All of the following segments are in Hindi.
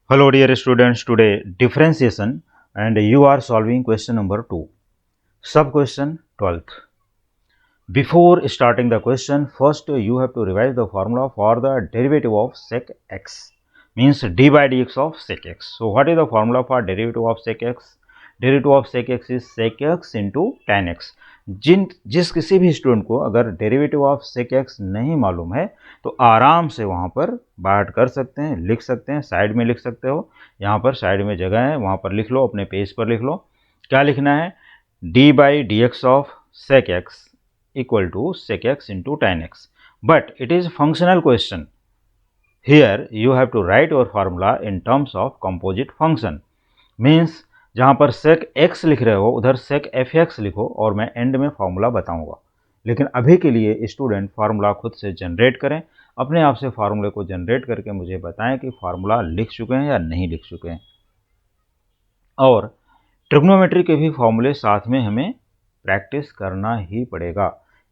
Hello dear students, today differentiation and you are solving question number 2, sub question 12th. Before starting the question, first you have to revise the formula for the derivative of sec x, means d by dx of sec x. So what is the formula for derivative of sec x? Derivative of sec x is sec x into tan x. जिस किसी भी स्टूडेंट को अगर डेरिवेटिव ऑफ सेक एक्स नहीं मालूम है तो आराम से वहाँ पर बात कर सकते हैं, लिख सकते हैं, साइड में लिख सकते हो। यहाँ पर साइड में जगह है, वहाँ पर लिख लो, अपने पेज पर लिख लो। क्या लिखना है? D by d x of sec x equal to sec x into tan x, but it is functional question. Here you have to write your formula in terms of composite function, means जहाँ पर sec x लिख रहे हो उधर sec fx लिखो और मैं एंड में फार्मूला बताऊंगा। लेकिन अभी के लिए स्टूडेंट फार्मूला खुद से जनरेट करें, अपने आप से फार्मूले को जनरेट करके मुझे बताएं कि फार्मूला लिख चुके हैं या नहीं लिख चुके हैं। और ट्रिग्नोमेट्री के भी फार्मूले साथ में हमें प्रैक्टिस करना ही पड़ेगा,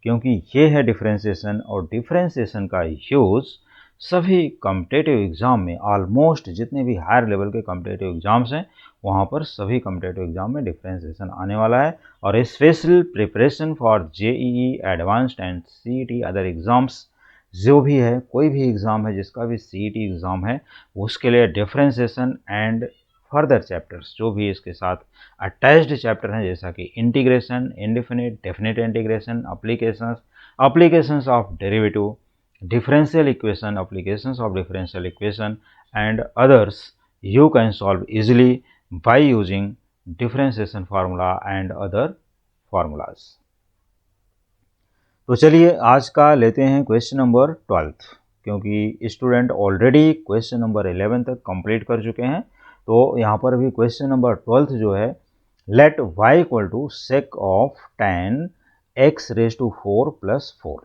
क्योंकि ये है डिफरेंशिएशन और डिफरेंशिएशन का यूज़ सभी कॉम्पिटिटिव एग्ज़ाम में, ऑलमोस्ट जितने भी हायर लेवल के कॉम्पिटिटिव एग्ज़ाम्स हैं वहाँ पर सभी कॉम्पिटिटिव एग्ज़ाम में डिफरेंशिएशन आने वाला है। और special preparation for JEE advanced and CET other exams, जो भी है, कोई भी एग्ज़ाम है जिसका भी सीईटी एग्ज़ाम है उसके लिए डिफरेंशिएशन एंड फर्दर चैप्टर्स जो भी इसके साथ अटैच्ड चैप्टर हैं, जैसा कि integration, indefinite, definite integration, applications of derivative, differential equation, applications of differential equation and others, you can solve easily by using differentiation formula and other formulas. तो चलिए आज का लेते हैं क्वेश्चन नंबर 12th, क्योंकि स्टूडेंट ऑलरेडी क्वेश्चन नंबर 11 तक कंप्लीट कर चुके हैं। तो यहाँ पर भी क्वेश्चन नंबर 12th जो है, let y equal to sec of tan x raise to 4 plus 4।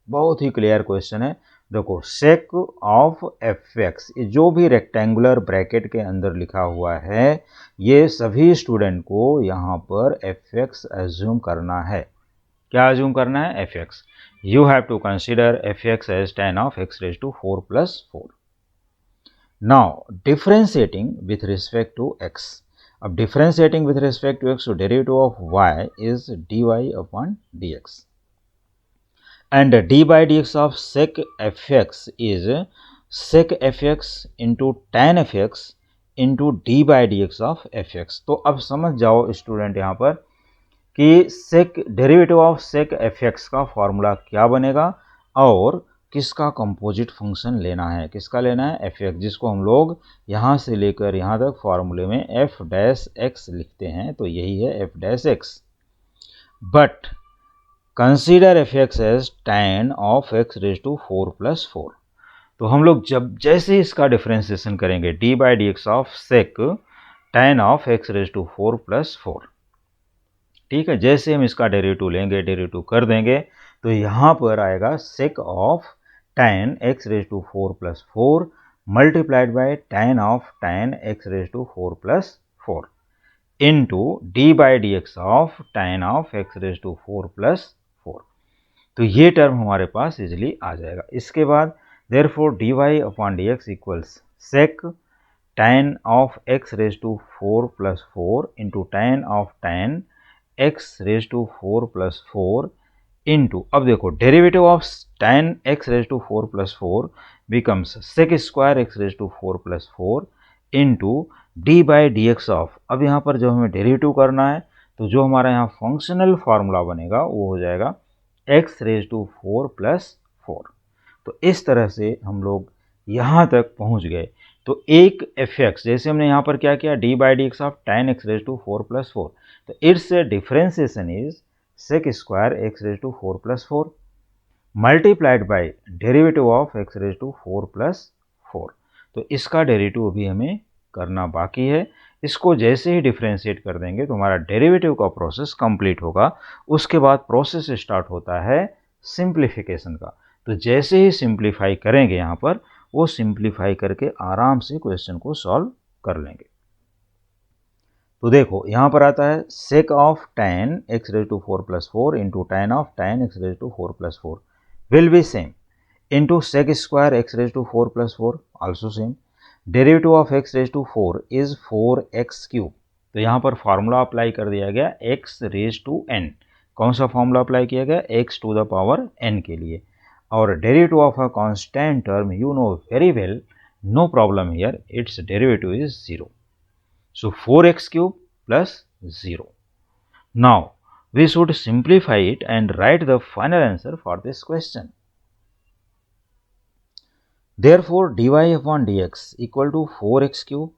बहुत ही क्लियर क्वेश्चन है। देखो, सेक ऑफ एफ एक्स, जो भी रेक्टेंगुलर ब्रैकेट के अंदर लिखा हुआ है ये सभी स्टूडेंट को यहाँ पर एफ एक्स एज्यूम करना है। क्या एज्यूम करना है? F x. You have to consider f x as tan of x raise to 4 plus 4। Now differentiating with respect to x, अब differentiating with respect to x, तो derivative of y is dy upon dx, and d by dx of sec fx is sec fx into tan fx into d by dx of fx। तो अब समझ जाओ स्टूडेंट यहाँ पर कि सेक डेरिवेटिव ऑफ सेक fx का फॉर्मूला क्या बनेगा और किसका कंपोजिट फंक्शन लेना है। किसका लेना है? fx, जिसको हम लोग यहाँ से लेकर यहाँ तक फॉर्मूले में f डैश x लिखते हैं, तो यही है f dash x। But consider f x as tan of x raise to 4 plus 4। तो हम लोग जब जैसे इसका डिफरेंशिएशन करेंगे d by d x of sec tan of x raise to 4 plus 4, ठीक है, जैसे हम इसका डेरिवेटिव लेंगे, डेरिवेटिव कर देंगे, तो यहाँ पर आएगा sec of tan x raise to 4 plus 4 multiplied by tan x raise to 4 plus 4 into d by d x of tan of x raise to 4 plus 4। तो ये टर्म हमारे पास इजिली आ जाएगा। इसके बाद therefore d y upon d x equals sec tan of x raise to 4 plus 4 into tan x raise to 4 plus 4 into, अब देखो derivative of tan x raise to 4 plus 4 becomes sec square x raise to 4 plus 4 into d by d x of, अब यहाँ पर जो हमें डेरिवेटिव करना है तो जो हमारा यहाँ फंक्शनल फार्मूला बनेगा वो हो जाएगा x रेज टू 4 प्लस 4। तो इस तरह से हम लोग यहाँ तक पहुँच गए। तो एक एफ एक्स, जैसे हमने यहाँ पर क्या किया, d by d x of tan x raise to 4 plus 4, तो its differentiation is sec square x raise to 4 plus 4 multiplied by derivative of x raise to 4 plus 4। तो इसका डेरिवेटिव भी हमें करना बाकी है। इसको जैसे ही डिफरेंशिएट कर देंगे तो हमारा डेरिवेटिव का प्रोसेस कंप्लीट होगा। उसके बाद प्रोसेस स्टार्ट होता है सिंप्लीफिकेशन का। तो जैसे ही सिंप्लीफाई करेंगे यहाँ पर, वो सिंप्लीफाई करके आराम से क्वेश्चन को सॉल्व कर लेंगे। तो देखो यहाँ पर आता है sec of tan x raise to 4 plus 4 into tan of tan x raise to 4 plus 4 will be same into sec square x raise to 4 plus 4 also same derivative of x raise to 4 is 4x cube. तो यहाँ पर फार्मूला अप्लाई कर दिया गया x रेज टू n। कौन सा फार्मूला अप्लाई किया गया? x to the power n के लिए। और derivative of a constant term you know very well, no problem here, its derivative is 0। So 4x cube plus 0। Now we should simplify it and write the final answer for this question. Therefore dy upon dx equal to 4x cube.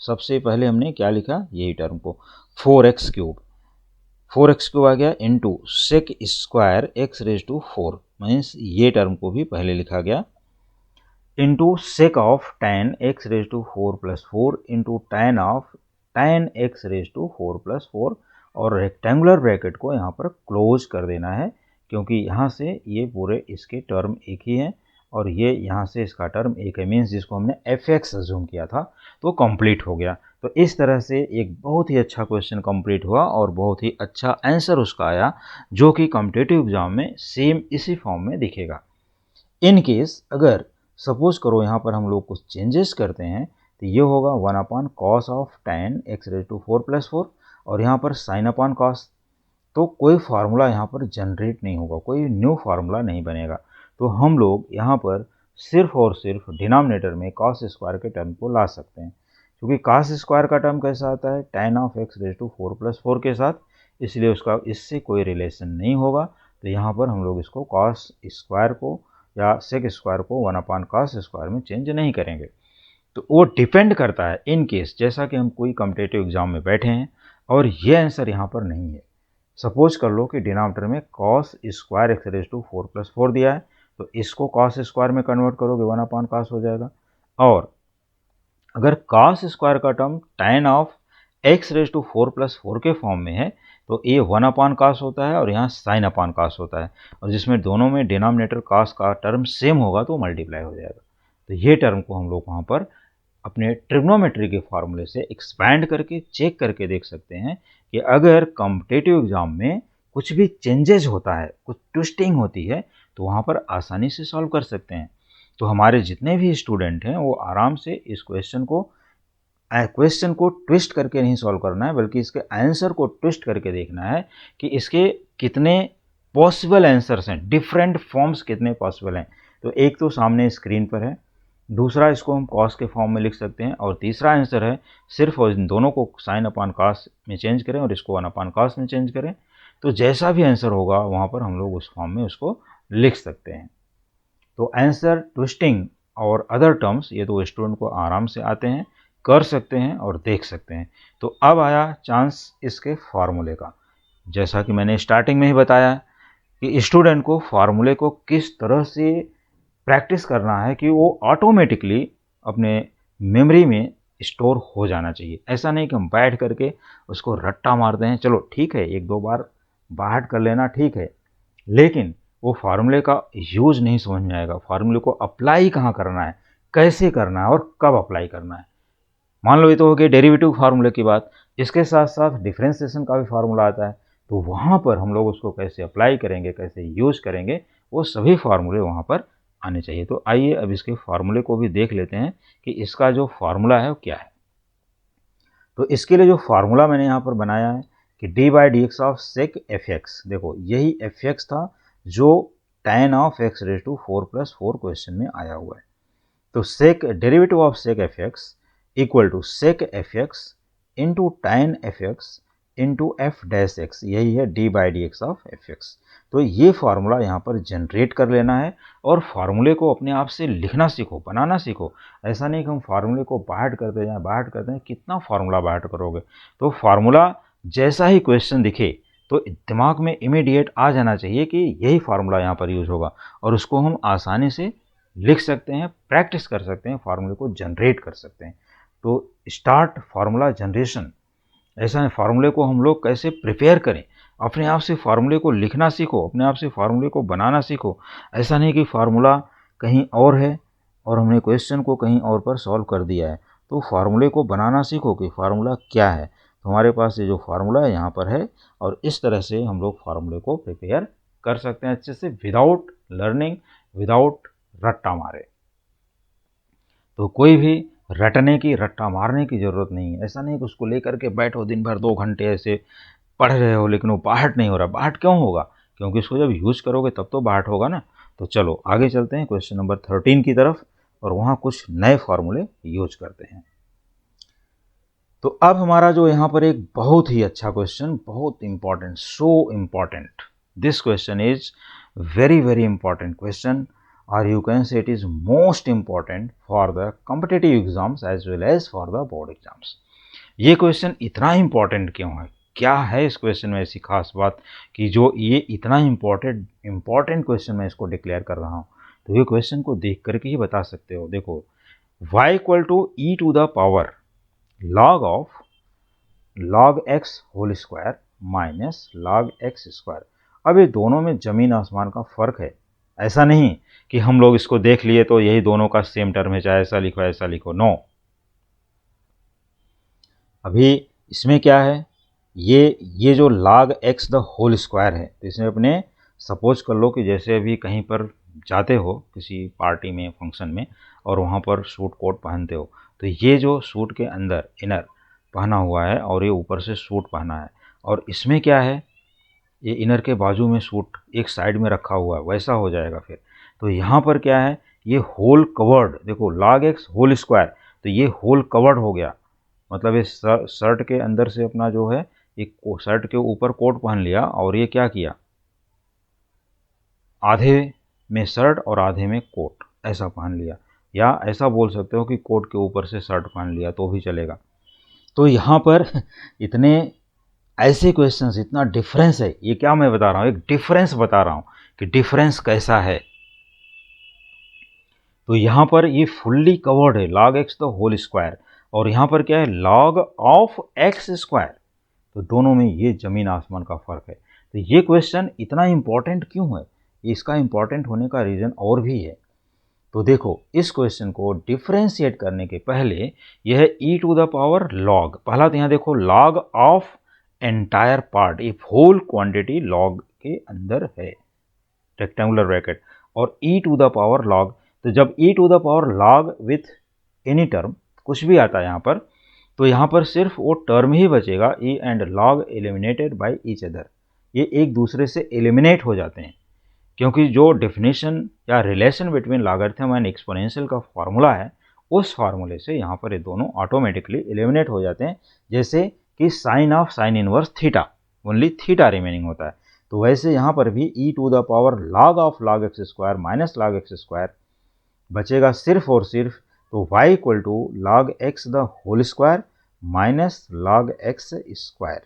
सबसे पहले हमने क्या लिखा? यही टर्म को 4x क्यूब, 4x क्यूब आ गया into sec square x raise to 4, means ये टर्म को भी पहले लिखा गया, into sec of tan x raise to 4 plus 4 into tan of tan x raise to 4 plus 4, और रेक्टेंगुलर ब्रैकेट को यहाँ पर क्लोज कर देना है, क्योंकि यहाँ से ये पूरे इसके टर्म एक ही हैं और ये यहाँ से इसका टर्म एक है, मीन्स जिसको हमने fx अज्यूम किया था तो कंप्लीट हो गया। तो इस तरह से एक बहुत ही अच्छा क्वेश्चन कंप्लीट हुआ और बहुत ही अच्छा आंसर उसका आया, जो कि कॉम्पिटिटिव एग्जाम में सेम इसी फॉर्म में दिखेगा। इन केस अगर सपोज करो यहाँ पर हम लोग कुछ चेंजेस करते हैं तो ये होगा 1 upon cos of tan x raise to 4 plus 4, और यहाँ पर साइन अपॉन कॉस। तो कोई फार्मूला यहाँ पर जनरेट नहीं होगा, कोई न्यू फार्मूला नहीं बनेगा। तो हम लोग यहाँ पर सिर्फ और सिर्फ डिनोमिनेटर में कॉस स्क्वायर के टर्म को ला सकते हैं, क्योंकि कॉस स्क्वायर का टर्म कैसा आता है? tan of x raise to 4 plus 4 के साथ, इसलिए उसका इससे कोई रिलेशन नहीं होगा। तो यहाँ पर हम लोग इसको कॉस स्क्वायर को या सेक स्क्वायर को 1 अपॉन कॉस स्क्वायर में चेंज नहीं करेंगे। तो वो डिपेंड करता है इन केस, जैसा कि हम कोई कॉम्पिटिटिव एग्जाम में बैठे हैं और ये आंसर यहाँ पर नहीं है। सपोज कर लो कि डिनोमिनेटर में cos square x raise to 4 plus 4 दिया है, तो इसको कॉस स्क्वायर में कन्वर्ट करोगे 1 अपॉन कॉस हो जाएगा। और अगर कॉस स्क्वायर का term tan of x raise to 4 plus 4 के फॉर्म में है तो ये 1 अपॉन कॉस होता है और यहाँ साइन अपॉन कॉस होता है, और जिसमें दोनों में डिनोमिनेटर कॉस का टर्म सेम होगा तो मल्टीप्लाई हो जाएगा। तो ये टर्म को हम लोग वहाँ पर अपने ट्रिग्नोमेट्री के फार्मूले से एक्सपैंड करके चेक करके देख सकते हैं कि अगर कॉम्पिटिटिव एग्जाम में कुछ भी चेंजेस होता है, कुछ ट्विस्टिंग होती है, तो वहाँ पर आसानी से सॉल्व कर सकते हैं। तो हमारे जितने भी स्टूडेंट हैं वो आराम से इस क्वेश्चन को ट्विस्ट करके नहीं सॉल्व करना है, बल्कि इसके आंसर को ट्विस्ट करके देखना है कि इसके कितने पॉसिबल आंसर्स हैं, डिफरेंट फॉर्म्स कितने पॉसिबल हैं। तो एक तो सामने स्क्रीन पर है, दूसरा इसको हम कॉस के फॉर्म में लिख सकते हैं, और तीसरा आंसर है सिर्फ और इन दोनों को साइन अपॉन कॉस में चेंज करें और इसको 1 अपॉन कॉस में चेंज करें, तो जैसा भी आंसर होगा वहाँ पर हम लोग उस फॉर्म में उसको लिख सकते हैं। तो आंसर ट्विस्टिंग और अदर टर्म्स ये तो स्टूडेंट को आराम से आते हैं, कर सकते हैं और देख सकते हैं। तो अब आया चांस इसके फार्मूले का। जैसा कि मैंने स्टार्टिंग में ही बताया कि स्टूडेंट को फार्मूले को किस तरह से प्रैक्टिस करना है कि वो ऑटोमेटिकली अपने मेमोरी में स्टोर हो जाना चाहिए। ऐसा नहीं कि हम बैठ करके उसको रट्टा मारते हैं, चलो ठीक है एक दो बार बाहर कर लेना ठीक है, लेकिन वो फार्मूले का यूज नहीं समझ में आएगा, फार्मूले को अप्लाई कहाँ करना है, कैसे करना है और कब अप्लाई करना है। मान लो ये तो हो गई डेरिवेटिव फार्मूले की बात, इसके साथ साथ डिफ्रेंसिएशन का भी फार्मूला आता है, तो वहाँ पर हम लोग उसको कैसे अप्लाई करेंगे, कैसे यूज करेंगे, वो सभी फार्मूले वहाँ पर आने चाहिए। तो आइए अब इसके फार्मूले को भी देख लेते हैं कि इसका जो फार्मूला है वो क्या है। तो इसके लिए जो फार्मूला मैंने यहाँ पर बनाया है कि d by d x of sec f x, देखो यही एफ एक्स था जो tan of x raise to 4 plus 4 question में आया हुआ है। तो sec derivative of sec f x equal to sec f x into tan f x into f dash x, यही है d by d x of f x. तो ये फार्मूला यहाँ पर जनरेट कर लेना है और फार्मूले को अपने आप से लिखना सीखो, बनाना सीखो। ऐसा नहीं कि हम फार्मूले को बाहर करते जाएं, कितना फार्मूला बाहर करोगे। तो फार्मूला जैसा ही क्वेश्चन दिखे तो दिमाग में इमीडिएट आ जाना चाहिए कि यही फार्मूला यहाँ पर यूज होगा, और उसको हम आसानी से लिख सकते हैं, प्रैक्टिस कर सकते हैं, फार्मूले को जनरेट कर सकते हैं। तो स्टार्ट फार्मूला जनरेशन। ऐसा है, फार्मूले को हम लोग कैसे प्रिपेयर करें, अपने आप से फार्मूले को लिखना सीखो, अपने आप से फार्मूले को बनाना सीखो। ऐसा नहीं कि फार्मूला कहीं और है और हमने क्वेश्चन को कहीं और पर सॉल्व कर दिया है। तो फार्मूले को बनाना सीखो कि फार्मूला क्या है। तो हमारे पास ये जो फार्मूला है यहाँ पर है, और इस तरह से हम लोग फार्मूले को प्रिपेयर कर सकते हैं अच्छे से, विदाउट लर्निंग, विदाउट रट्टा मारे। तो कोई भी रटने की, रट्टा मारने की ज़रूरत नहीं है। ऐसा नहीं कि उसको लेकर के बैठो दिन भर 2 घंटे ऐसे पढ़ रहे हो लेकिन वो बाहट नहीं हो रहा। बाहट क्यों होगा? क्योंकि इसको जब यूज़ करोगे तब तो बाहट होगा ना। तो चलो आगे चलते हैं क्वेश्चन नंबर 13 की तरफ और वहाँ कुछ नए फार्मूले यूज करते हैं। तो अब हमारा जो यहाँ पर एक बहुत ही अच्छा क्वेश्चन, बहुत important, so important, this question is very very important question और you can say it is most important for the competitive exams as well as for the board exams. ये क्वेश्चन इतना इंपॉर्टेंट क्यों है? क्या है इस क्वेश्चन में ऐसी खास बात कि जो ये इतना इंपॉर्टेंट क्वेश्चन मैं इसको डिक्लेयर कर रहा हूँ? तो ये क्वेश्चन को देख करके ही बता सकते हो। देखो, y equal to e to the power log of log x whole square minus log x square. अब ये दोनों में जमीन आसमान का फर्क है। ऐसा नहीं कि हम लोग इसको देख लिए तो यही दोनों का सेम टर्म है, चाहे ऐसा लिखो, नो। अभी इसमें क्या है, ये जो log x the whole square है, तो इसमें अपने सपोज कर लो कि जैसे अभी कहीं पर जाते हो किसी पार्टी में, फंक्शन में, और वहाँ पर सूट कोट पहनते हो, तो ये जो सूट के अंदर इनर पहना हुआ है और ये ऊपर से सूट पहना है, और इसमें क्या है, ये इनर के बाजू में सूट एक साइड में रखा हुआ है, वैसा हो जाएगा फिर। तो यहाँ पर क्या है, ये होल कवर्ड, देखो log x होल स्क्वायर, तो ये होल कवर्ड हो गया, मतलब ये शर्ट के अंदर से अपना जो है एक शर्ट के ऊपर कोट पहन लिया और ये क्या किया, आधे में शर्ट और आधे में कोट ऐसा पहन लिया, या ऐसा बोल सकते हो कि कोट के ऊपर से शर्ट पहन लिया तो भी चलेगा। तो यहाँ पर इतने ऐसे क्वेश्चंस, इतना डिफरेंस है, ये क्या मैं बता रहा हूँ, एक डिफरेंस बता रहा हूँ कि डिफरेंस कैसा है। तो यहाँ पर ये फुल्ली कवर्ड है log x the whole square, और यहाँ पर क्या है, log ऑफ x स्क्वायर। तो दोनों में ये जमीन आसमान का फर्क है। तो ये क्वेश्चन इतना इंपॉर्टेंट क्यों है? इसका इंपॉर्टेंट होने का रीज़न और भी है। तो देखो, इस क्वेश्चन को डिफ्रेंशिएट करने के पहले यह है e to the power log, पहला तो यहाँ देखो log ऑफ एंटायर पार्ट, ये होल क्वांटिटी log के अंदर है, रेक्टेंगुलर ब्रैकेट, और e to the power log। तो जब e to the power log with any term कुछ भी आता है यहाँ पर, तो यहाँ पर सिर्फ वो टर्म ही बचेगा, E and log eliminated by each other, ये एक दूसरे से एलिमिनेट हो जाते हैं, क्योंकि जो डेफिनेशन या relation between logarithm and exponential का फार्मूला है, उस फार्मूले से यहाँ पर ये दोनों ऑटोमेटिकली एलिमिनेट हो जाते हैं। जैसे कि sine of sine inverse theta, only theta remaining होता है, तो वैसे यहाँ पर भी e to the power log of log x square minus log x square बचेगा सिर्फ और सिर्फ, तो y equal to log x the whole square minus log x square.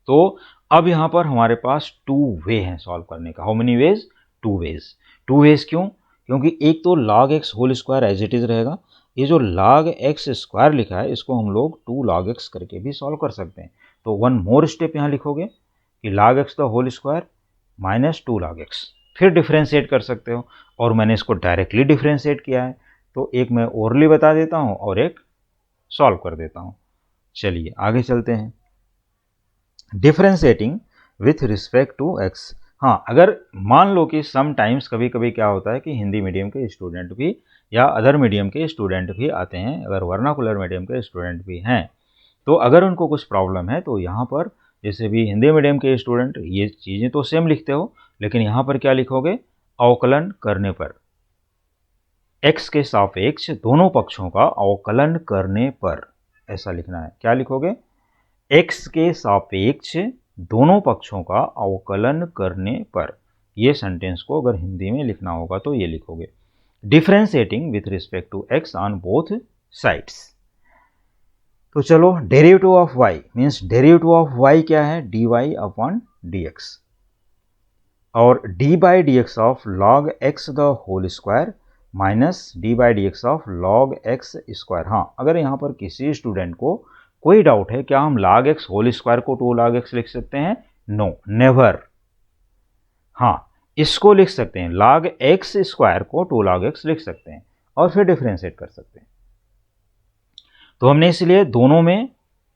तो अब यहाँ पर हमारे पास 2 वे हैं सॉल्व करने का। How many ways? 2 ways. 2 ways क्यों? क्योंकि एक तो log x whole square as it is रहेगा, ये जो log x स्क्वायर लिखा है इसको हम लोग 2 log x करके भी सॉल्व कर सकते हैं। तो वन मोर स्टेप यहाँ लिखोगे कि log x the whole square minus 2 log x, फिर डिफ्रेंशिएट कर सकते हो, और मैंने इसको डायरेक्टली डिफ्रेंशिएट किया है, तो एक मैं ओरली बता देता हूँ और एक सॉल्व कर देता हूँ। चलिए आगे चलते हैं। Differentiating with respect to x। हाँ, अगर मान लो कि समटाइम्स कभी कभी क्या होता है कि हिंदी मीडियम के स्टूडेंट भी या अदर मीडियम के स्टूडेंट भी आते हैं, अगर वर्नाकुलर मीडियम के स्टूडेंट भी हैं, तो अगर उनको कुछ प्रॉब्लम है तो यहाँ पर जैसे भी हिंदी मीडियम के स्टूडेंट ये चीज़ें तो सेम लिखते हो, लेकिन यहाँ पर क्या लिखोगे, अवकलन करने पर, x के सापेक्ष दोनों पक्षों का अवकलन करने पर, ऐसा लिखना है। क्या लिखोगे, x के सापेक्ष दोनों पक्षों का अवकलन करने पर। ये सेंटेंस को अगर हिंदी में लिखना होगा तो ये लिखोगे, differentiating with respect to x on both sides. तो चलो, derivative of y means derivative of y क्या है, dy अपॉन dx, और d by d x of log x the whole square minus d by d x of log x square. हाँ, अगर यहाँ पर किसी स्टूडेंट को कोई डाउट है, क्या हम log x होल स्क्वायर को 2 log x लिख सकते हैं? No, never. हाँ, इसको लिख सकते हैं, log x स्क्वायर को 2 log x लिख सकते हैं और फिर डिफ्रेंशिएट कर सकते हैं। तो हमने इसलिए दोनों में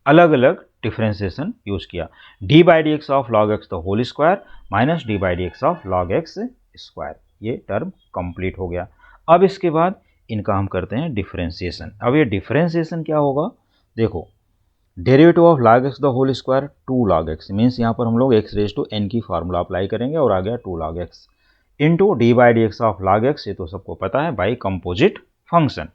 अलग अलग डिफ्रेंशिएशन यूज किया, d by d x of log x the whole square minus d by d x of log x square, ये टर्म कंप्लीट हो गया। अब इसके बाद इनका हम करते हैं डिफरेंशिएशन। अब ये डिफरेंशिएशन क्या होगा, देखो derivative of log x the whole square 2 log x means यहाँ पर हम लोग x रेज टू n की फार्मूला अप्लाई करेंगे और आ गया 2 log x into d by d x of log x, ये तो सबको पता है बाई कंपोजिट फंक्शन।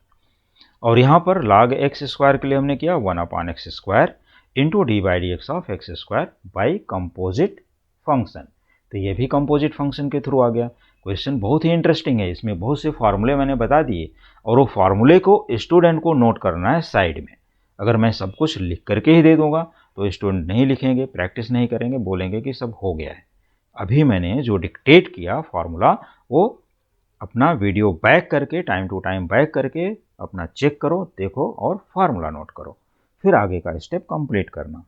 और यहाँ पर log x स्क्वायर के लिए हमने किया 1/x square into d by d x of x square by composite function. तो ये भी कंपोजिट फंक्शन के थ्रू आ गया। क्वेश्चन बहुत ही इंटरेस्टिंग है, इसमें बहुत से फार्मूले मैंने बता दिए और वो फार्मूले को स्टूडेंट को नोट करना है साइड में। अगर मैं सब कुछ लिख करके ही दे दूंगा तो स्टूडेंट नहीं लिखेंगे, प्रैक्टिस नहीं करेंगे, बोलेंगे कि सब हो गया है। अभी मैंने जो डिक्टेट किया फार्मूला वो अपना वीडियो बैक करके टाइम टू टाइम बैक करके अपना चेक करो, देखो और फार्मूला नोट करो, फिर आगे का स्टेप कंप्लीट करना।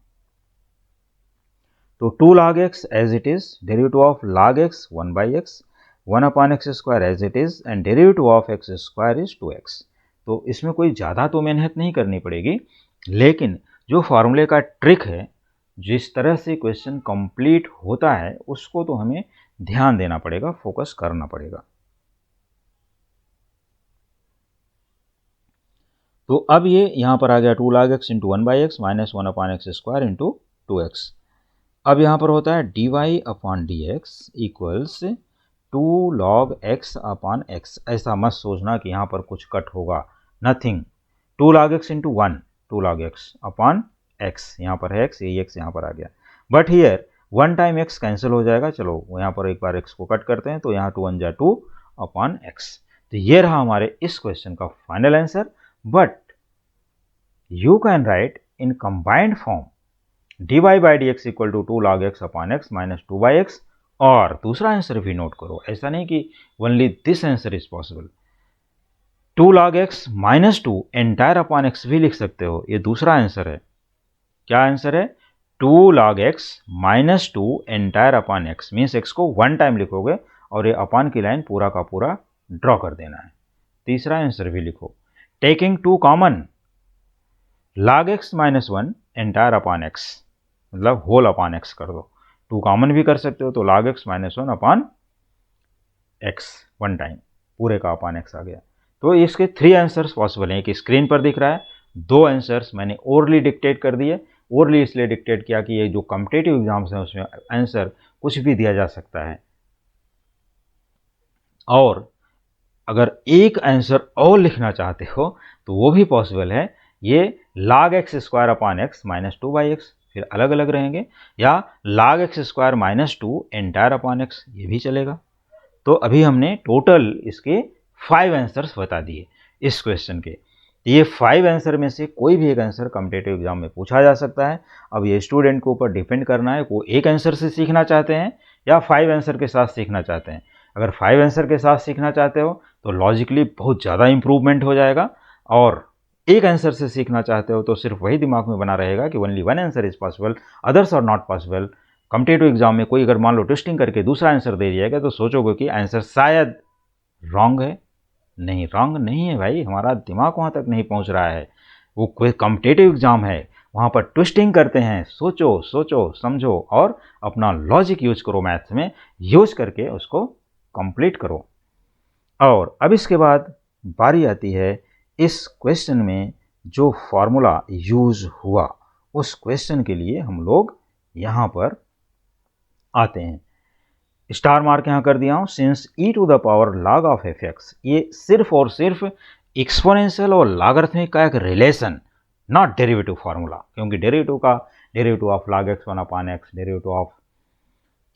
तो 2 log x as it is, derivative of log x 1/x, 1/x square as it is and derivative of x square is 2x। तो इसमें कोई ज़्यादा तो मेहनत नहीं करनी पड़ेगी, लेकिन जो फार्मूले का ट्रिक है, जिस तरह से क्वेश्चन कंप्लीट होता है उसको तो हमें ध्यान देना पड़ेगा, फोकस करना पड़ेगा। तो अब ये यहाँ पर आ गया 2 log x into 1/x minus 1/x square into 2x। अब यहाँ पर होता है dy upon dx equals 2 log x upon x। ऐसा मत सोचना कि यहाँ पर कुछ कट होगा, nothing. 2 log x into 1, 2 log x upon x, यहाँ पर है x, ये x यहाँ पर आ गया। But here 1 time x cancel हो जाएगा, चलो यहाँ पर एक बार x को कट करते हैं तो यहाँ 2 1 जा 2 अपॉन x। तो ये रहा हमारे इस क्वेश्चन का final answer. But you can write in combined form dy by d x equal to 2 log x upon x minus 2/x। और दूसरा आंसर भी नोट करो, ऐसा नहीं कि only this answer is possible. 2 log x minus 2 entire upon x भी लिख सकते हो, ये दूसरा आंसर है। क्या आंसर है? 2 log x minus 2 entire upon x means x को 1 टाइम लिखोगे और ये अपॉन की लाइन पूरा का पूरा ड्रॉ कर देना है। तीसरा आंसर भी लिखो, taking 2 common log x minus 1 entire upon x, मतलब होल अपॉन x कर दो। 2 कॉमन भी कर सकते हो तो log x minus 1 upon x 1 time, पूरे का अपॉन x आ गया। तो इसके 3 आंसर्स पॉसिबल हैं कि स्क्रीन पर दिख रहा है, 2 आंसर्स मैंने ओरली डिक्टेट कर दिए। ओरली इसलिए डिक्टेट किया कि ये जो कॉम्पिटिटिव एग्जाम्स हैं उसमें आंसर कुछ भी दिया जा सकता है। और अगर एक आंसर और लिखना चाहते हो तो वो भी पॉसिबल है, ये log x square upon x minus 2/x, फिर अलग अलग रहेंगे, या log x square minus 2 entire upon x, ये भी चलेगा। तो अभी हमने टोटल इसके 5 आंसर्स बता दिए इस क्वेश्चन के। ये 5 आंसर में से कोई भी एक आंसर कॉम्पिटिटिव एग्जाम में पूछा जा सकता है। अब ये स्टूडेंट के ऊपर डिपेंड करना है, वो एक आंसर से सीखना चाहते हैं या 5 आंसर के साथ सीखना चाहते हैं। अगर 5 आंसर के साथ सीखना चाहते हो तो लॉजिकली बहुत ज़्यादा इंप्रूवमेंट हो जाएगा, और एक आंसर से सीखना चाहते हो तो सिर्फ वही दिमाग में बना रहेगा कि only 1 answer is possible, others are not possible. Competitive exam में कोई अगर मान लो ट्विस्टिंग करके दूसरा आंसर दे दिएगा तो सोचोगे कि आंसर शायद रॉन्ग है। नहीं, रॉन्ग नहीं है भाई, हमारा दिमाग वहाँ तक नहीं पहुँच रहा है। वो कोई कॉम्पिटिटिव एग्जाम है, वहाँ पर ट्विस्टिंग करते हैं। सोचो सोचो समझो और अपना लॉजिक यूज करो, मैथ्स में यूज करके उसको कंप्लीट करो। और अब इसके बाद बारी आती है इस क्वेश्चन में जो फॉर्मूला यूज हुआ उस क्वेश्चन के लिए हम लोग यहाँ पर आते हैं। स्टार मार्क यहाँ कर दिया हूँ, since e to the power log of fx, ये सिर्फ और सिर्फ एक्सपोनेंशियल और लॉगरिथमिक का एक रिलेशन, नॉट डेरिवेटिव फार्मूला, क्योंकि derivative of log x 1 upon x, derivative of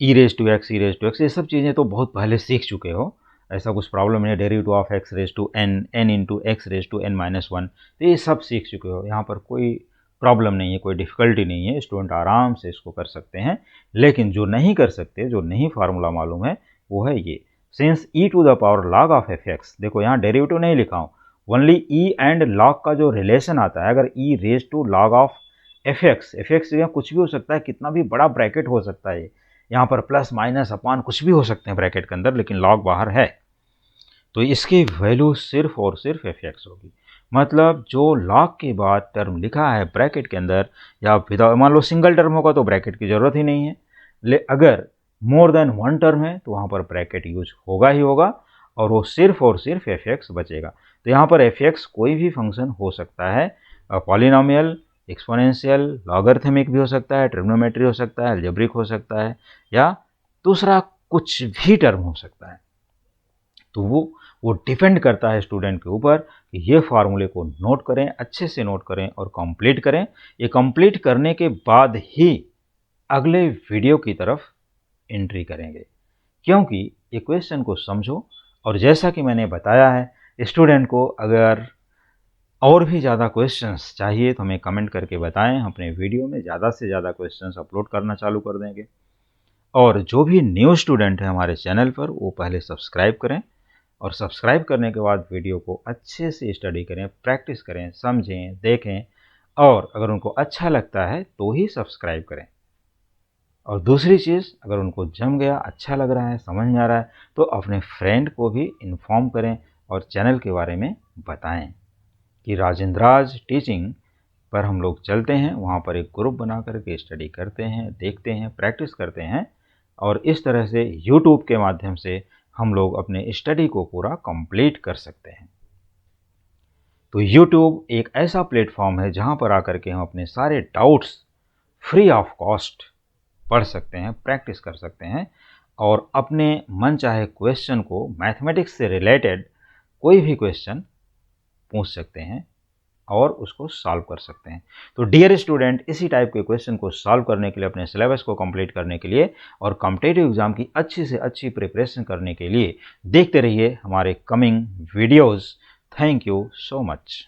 e raise to x, ये सब चीज़ें तो बहुत पहले सीख चुके हो, ऐसा कुछ प्रॉब्लम नहीं है। Derivative of x raise to n, n into x raise to n minus 1, तो ये सब सीख चुके हो, यहाँ पर कोई प्रॉब्लम नहीं है, कोई डिफ़िकल्टी नहीं है, स्टूडेंट आराम से इसको कर सकते हैं। लेकिन जो नहीं कर सकते, जो नहीं फार्मूला मालूम है, वो है ये, since e to the power log of fx। देखो यहाँ डेरिवेटिव नहीं लिखा हूँ, ओनली e एंड log का जो रिलेशन आता है, अगर e raise to log of fx यहाँ कुछ भी हो सकता है, कितना भी बड़ा ब्रैकेट हो सकता है, यहाँ पर प्लस माइनस अपॉन कुछ भी हो सकते हैं ब्रैकेट के अंदर, लेकिन log बाहर है, तो इसकी वैल्यू सिर्फ और सिर्फ fx होगी। मतलब जो log के बाद टर्म लिखा है ब्रैकेट के अंदर, या विदाउट, मान लो सिंगल टर्म होगा तो ब्रैकेट की ज़रूरत ही नहीं है, अगर मोर देन 1 टर्म है तो वहाँ पर ब्रैकेट यूज होगा ही होगा। और वो सिर्फ और सिर्फ f(x) बचेगा। तो यहाँ पर f(x) कोई भी फंक्शन हो सकता है, पॉलिनोमियल, एक्सपोनेंशियल, लॉगरिथमिक भी हो सकता है, ट्रिग्नोमेट्री हो सकता है, अलजेब्रिक हो सकता है, या दूसरा कुछ भी टर्म हो सकता है। तो वो डिपेंड करता है स्टूडेंट के ऊपर कि ये फार्मूले को नोट करें, अच्छे से नोट करें और कंप्लीट करें। ये कंप्लीट करने के बाद ही अगले वीडियो की तरफ एंट्री करेंगे, क्योंकि ये क्वेश्चन को समझो। और जैसा कि मैंने बताया है, स्टूडेंट को अगर और भी ज़्यादा क्वेश्चंस चाहिए तो हमें कमेंट करके बताएं, अपने वीडियो में ज़्यादा से ज़्यादा क्वेश्चंस अपलोड करना चालू कर देंगे। और जो भी न्यू स्टूडेंट है हमारे चैनल पर, वो पहले सब्सक्राइब करें, और सब्सक्राइब करने के बाद वीडियो को अच्छे से स्टडी करें, प्रैक्टिस करें, समझें, देखें, और अगर उनको अच्छा लगता है तो ही सब्सक्राइब करें। और दूसरी चीज़, अगर उनको जम गया, अच्छा लग रहा है, समझ में आ रहा है, तो अपने फ्रेंड को भी इन्फॉर्म करें और चैनल के बारे में बताएं कि राजेंद्राज टीचिंग पर हम लोग चलते हैं। वहाँ पर एक ग्रुप बना करके स्टडी करते हैं, देखते हैं, प्रैक्टिस करते हैं, और इस तरह से यूट्यूब के माध्यम से हम लोग अपने स्टडी को पूरा कंप्लीट कर सकते हैं। तो यूट्यूब एक ऐसा प्लेटफॉर्म है जहाँ पर आकर के हम अपने सारे डाउट्स फ्री ऑफ कॉस्ट पढ़ सकते हैं, प्रैक्टिस कर सकते हैं, और अपने मन चाहे क्वेश्चन को, मैथमेटिक्स से रिलेटेड कोई भी क्वेश्चन पूछ सकते हैं और उसको सॉल्व कर सकते हैं। तो डियर स्टूडेंट, इसी टाइप के क्वेश्चन को सॉल्व करने के लिए, अपने सिलेबस को कंप्लीट करने के लिए और कॉम्पिटिटिव एग्जाम की अच्छी से अच्छी प्रिपरेशन करने के लिए देखते रहिए हमारे coming videos. Thank you so much.